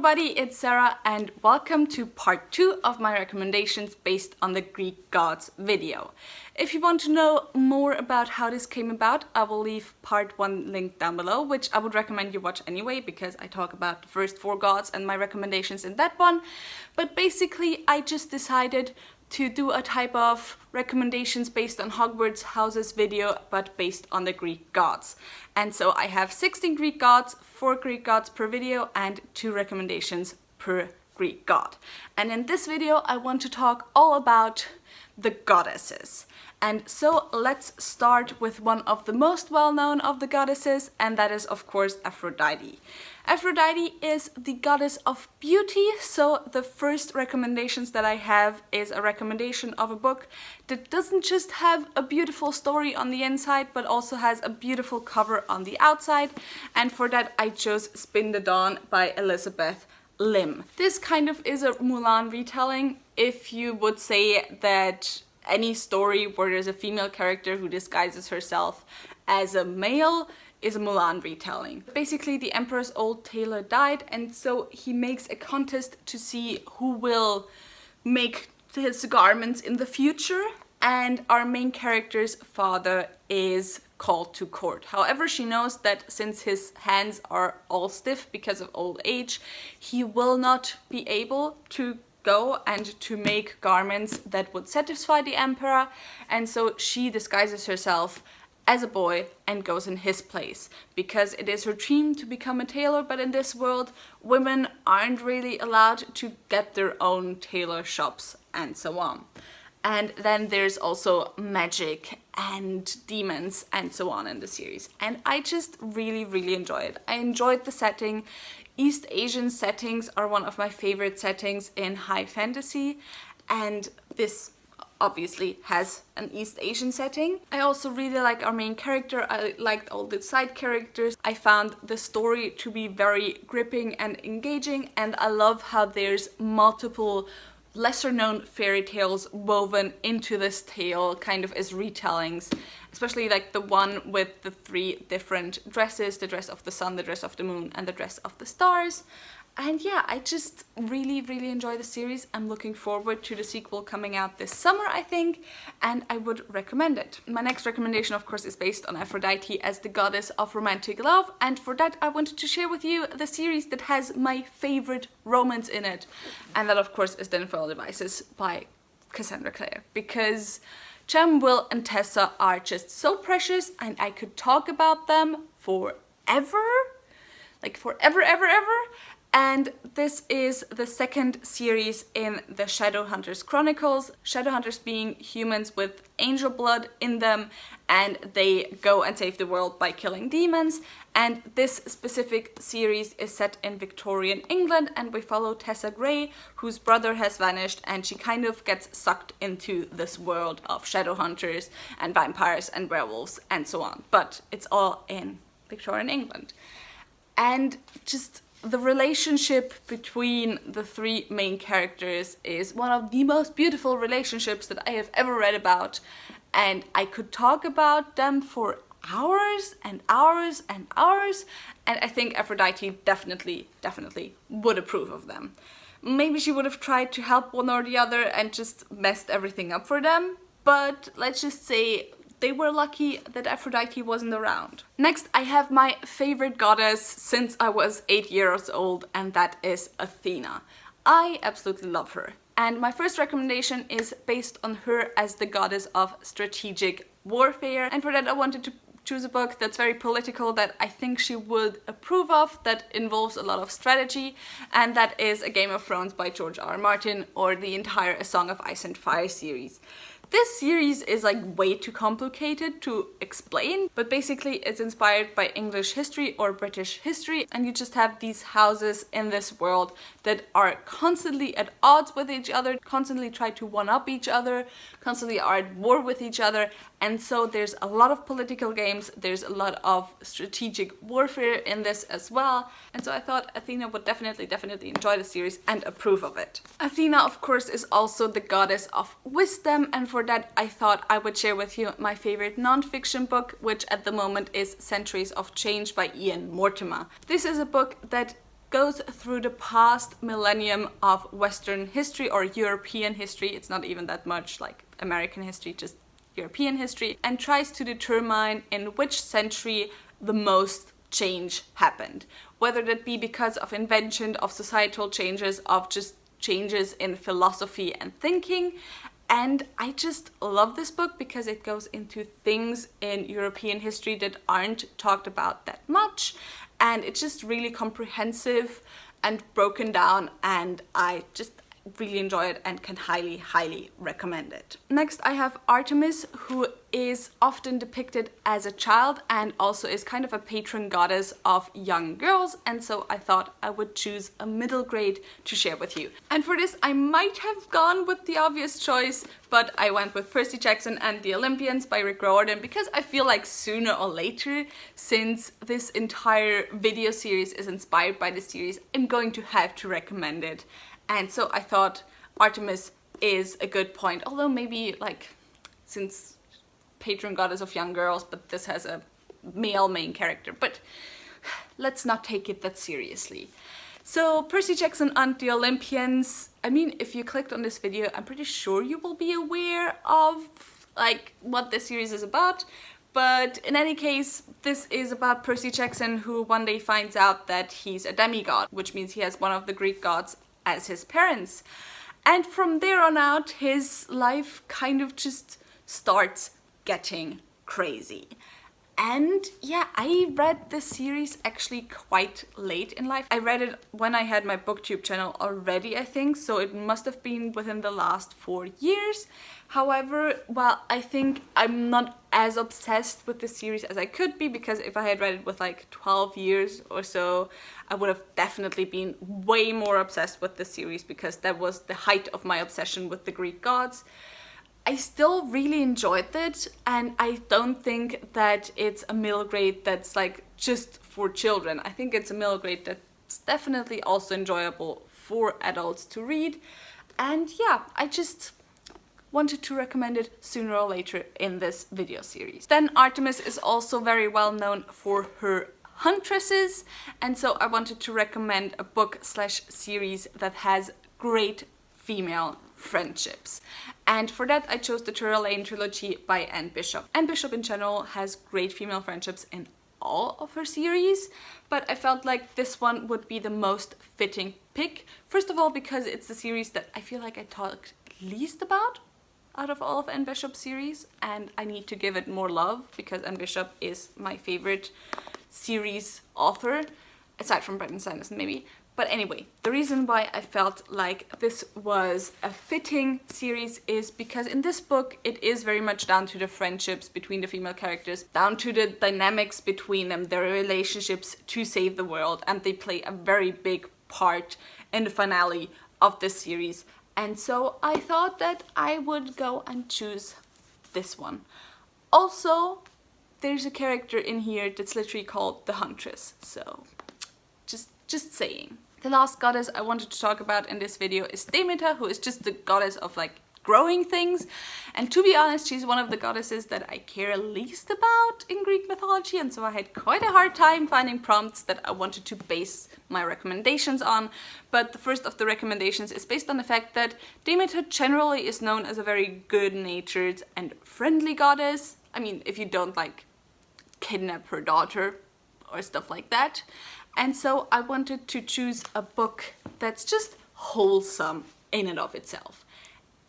everybody, it's Sarah and welcome to part 2 of my recommendations based on the Greek gods video. If you want to know more about how this came about, I will leave part 1 linked down below, which I would recommend you watch anyway because I talk about the first 4 gods and my recommendations in that one. But basically I just decided to do a type of recommendations based on Hogwarts houses video, but based on the Greek gods. And so I have 16 Greek gods, 4 Greek gods per video, and 2 recommendations per Greek god. And in this video, I want to talk all about the goddesses. And so let's start with one of the most well-known of the goddesses, and that is of course Aphrodite. Aphrodite is the goddess of beauty, so the first recommendations that I have is a recommendation of a book that doesn't just have a beautiful story on the inside, but also has a beautiful cover on the outside, and for that I chose Spin the Dawn by Elizabeth Lim. This kind of is a Mulan retelling, if you would say that any story where there's a female character who disguises herself as a male is a Mulan retelling. Basically, the emperor's old tailor died, and so he makes a contest to see who will make his garments in the future, and our main character's father is called to court. However, she knows that since his hands are all stiff because of old age, he will not be able to go and to make garments that would satisfy the emperor, and so she disguises herself as a boy and goes in his place because it is her dream to become a tailor, but in this world women aren't really allowed to get their own tailor shops and so on. And then there's also magic and demons and so on in the series, and I just really enjoy it. I enjoyed the setting. East Asian settings are one of my favorite settings in high fantasy, and this obviously has an East Asian setting. I also really like our main character. I liked all the side characters. I found the story to be very gripping and engaging, and I love how there's multiple lesser known fairy tales woven into this tale kind of as retellings, especially like the one with the 3 different dresses, the dress of the sun, the dress of the moon, and the dress of the stars. And yeah, I just really enjoy the series. I'm looking forward to the sequel coming out this summer, I think, and I would recommend it. My next recommendation, of course, is based on Aphrodite as the goddess of romantic love, and for that I wanted to share with you the series that has my favorite romance in it, and that of course is The Infernal Devices by Cassandra Clare, because Jem, Will, and Tessa are just so precious, and I could talk about them forever, like forever. And this is the second series in the Shadowhunters Chronicles. Shadowhunters being humans with angel blood in them, and they go and save the world by killing demons. And this specific series is set in Victorian England, and we follow Tessa Gray, whose brother has vanished, and she kind of gets sucked into this world of Shadowhunters and vampires and werewolves and so on. But it's all in Victorian England. And just the relationship between the 3 main characters is one of the most beautiful relationships that I have ever read about, and I could talk about them for hours and hours and hours, and I think Aphrodite definitely would approve of them. Maybe she would have tried to help one or the other and just messed everything up for them, but let's just say they were lucky that Aphrodite wasn't around. Next, I have my favorite goddess since I was 8 years old, and that is Athena. I absolutely love her. And my first recommendation is based on her as the goddess of strategic warfare. And for that I wanted to choose a book that's very political, that I think she would approve of, that involves a lot of strategy, and that is A Game of Thrones by George R. R. Martin, or the entire A Song of Ice and Fire series. This series is like way too complicated to explain, but basically it's inspired by English history or British history, and you just have these houses in this world that are constantly at odds with each other, constantly try to one-up each other, constantly are at war with each other, and so there's a lot of political games, there's a lot of strategic warfare in this as well, and so I thought Athena would definitely enjoy the series and approve of it. Athena, of course, is also the goddess of wisdom, and for that I thought I would share with you my favorite non-fiction book, which at the moment is Centuries of Change by Ian Mortimer. This is a book that goes through the past millennium of Western history or European history. It's not even that much like American history, just European history, and tries to determine in which century the most change happened. Whether that be because of invention, of societal changes, of just changes in philosophy and thinking. And I just love this book because it goes into things in European history that aren't talked about that much. And it's just really comprehensive and broken down, and I just really enjoy it and can highly recommend it. Next I have Artemis, who is often depicted as a child and also is kind of a patron goddess of young girls, and so I thought I would choose a middle grade to share with you. And for this I might have gone with the obvious choice, but I went with Percy Jackson and the Olympians by Rick Riordan because I feel like sooner or later, since this entire video series is inspired by the series, I'm going to have to recommend it. And so I thought Artemis is a good point, although maybe like, since patron goddess of young girls, but this has a male main character, but let's not take it that seriously. So Percy Jackson and the Olympians, I mean, if you clicked on this video, I'm pretty sure you will be aware of like what this series is about. But in any case, this is about Percy Jackson, who one day finds out that he's a demigod, which means he has one of the Greek gods as his parents. And from there on out, his life kind of just starts getting crazy. And yeah, I read this series actually quite late in life. I read it when I had my booktube channel already, I think, so it must have been within the last 4 years. However, well, I think I'm not as obsessed with the series as I could be, because if I had read it with like 12 years or so, I would have definitely been way more obsessed with the series, because that was the height of my obsession with the Greek gods. I still really enjoyed it, and I don't think that it's a middle grade that's like just for children. I think it's a middle grade that's definitely also enjoyable for adults to read. And yeah, I just wanted to recommend it sooner or later in this video series. Then Artemis is also very well known for her huntresses, and so I wanted to recommend a book/series that has great female friendships. And for that I chose the Tyrolean Trilogy by Anne Bishop. Anne Bishop in general has great female friendships in all of her series, but I felt like this one would be the most fitting pick. First of all, because it's the series that I feel like I talked least about out of all of Anne Bishop's series, and I need to give it more love because Anne Bishop is my favorite series author, aside from Bret and Sanderson maybe. But anyway, the reason why I felt like this was a fitting series is because in this book it is very much down to the friendships between the female characters, down to the dynamics between them, their relationships to save the world, and they play a very big part in the finale of this series. And so I thought that I would go and choose this one. Also, there's a character in here that's literally called the Huntress, so just saying. The last goddess I wanted to talk about in this video is Demeter, who is just the goddess of like growing things. And to be honest, she's one of the goddesses that I care least about in Greek mythology, and so I had quite a hard time finding prompts that I wanted to base my recommendations on. But the first of the recommendations is based on the fact that Demeter generally is known as a very good-natured and friendly goddess. I mean, if you don't like kidnap her daughter or stuff like that. And so I wanted to choose a book that's just wholesome in and of itself.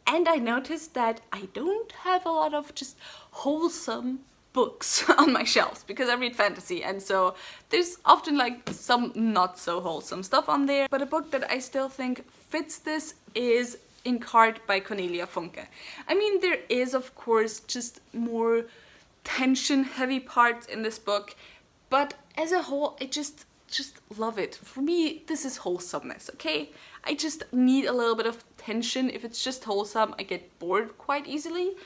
And I noticed that I don't have a lot of just wholesome books on my shelves because I read fantasy, and so there's often like some not so wholesome stuff on there. But a book that I still think fits this is Inkheart by Cornelia Funke. I mean, there is of course just more tension heavy parts in this book, but as a whole I just love it. For me, this is wholesomeness, okay? I just need a little bit of tension. If it's just wholesome, I get bored quite easily.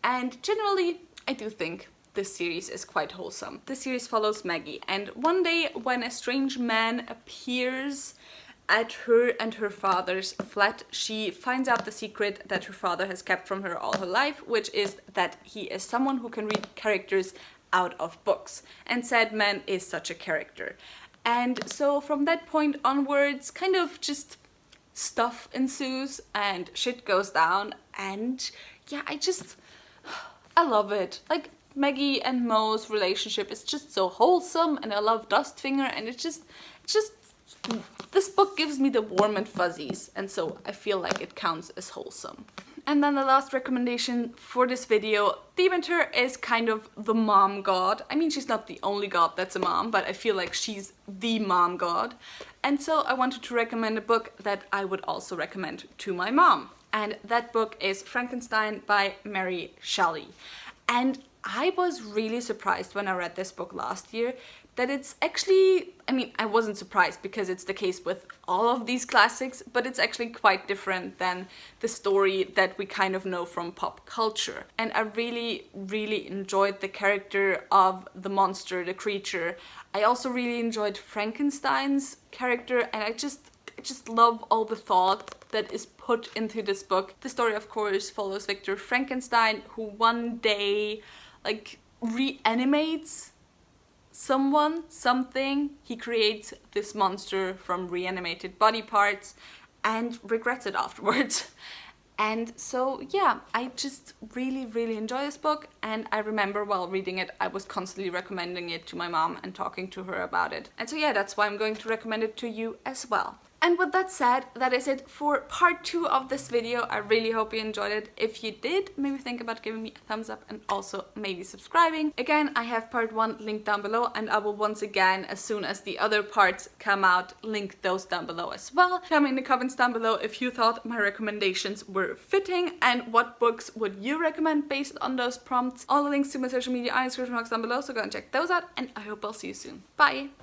And generally, I do think this series is quite wholesome. This series follows Maggie, and one day when a strange man appears at her and her father's flat, she finds out the secret that her father has kept from her all her life, which is that he is someone who can read characters out of books. And Sad Man is such a character. And so from that point onwards, kind of just stuff ensues and shit goes down, and yeah, I love it. Like, Maggie and Mo's relationship is just so wholesome, and I love Dustfinger, and it's just this book gives me the warm and fuzzies, and so I feel like it counts as wholesome. And then the last recommendation for this video, Demeter is kind of the mom god. I mean, she's not the only god that's a mom, but I feel like she's the mom god. And so I wanted to recommend a book that I would also recommend to my mom. And that book is Frankenstein by Mary Shelley. And I was really surprised when I read this book last year that it's actually, I mean, I wasn't surprised because it's the case with all of these classics, but it's actually quite different than the story that we kind of know from pop culture. And I really, really enjoyed the character of the monster, the creature. I also really enjoyed Frankenstein's character, and I just love all the thought that is put into this book. The story, of course, follows Victor Frankenstein, who one day, like, reanimates something. He creates this monster from reanimated body parts and regrets it afterwards. And so yeah, I just really, really enjoy this book, and I remember while reading it, I was constantly recommending it to my mom and talking to her about it. And so yeah, that's why I'm going to recommend it to you as well. And with that said, that is it for part 2 of this video. I really hope you enjoyed it. If you did, maybe think about giving me a thumbs up and also maybe subscribing. Again, I have part 1 linked down below, and I will once again, as soon as the other parts come out, link those down below as well. Tell me in the comments down below if you thought my recommendations were fitting, and what books would you recommend based on those prompts. All the links to my social media are in the description box down below, so go and check those out, and I hope I'll see you soon. Bye!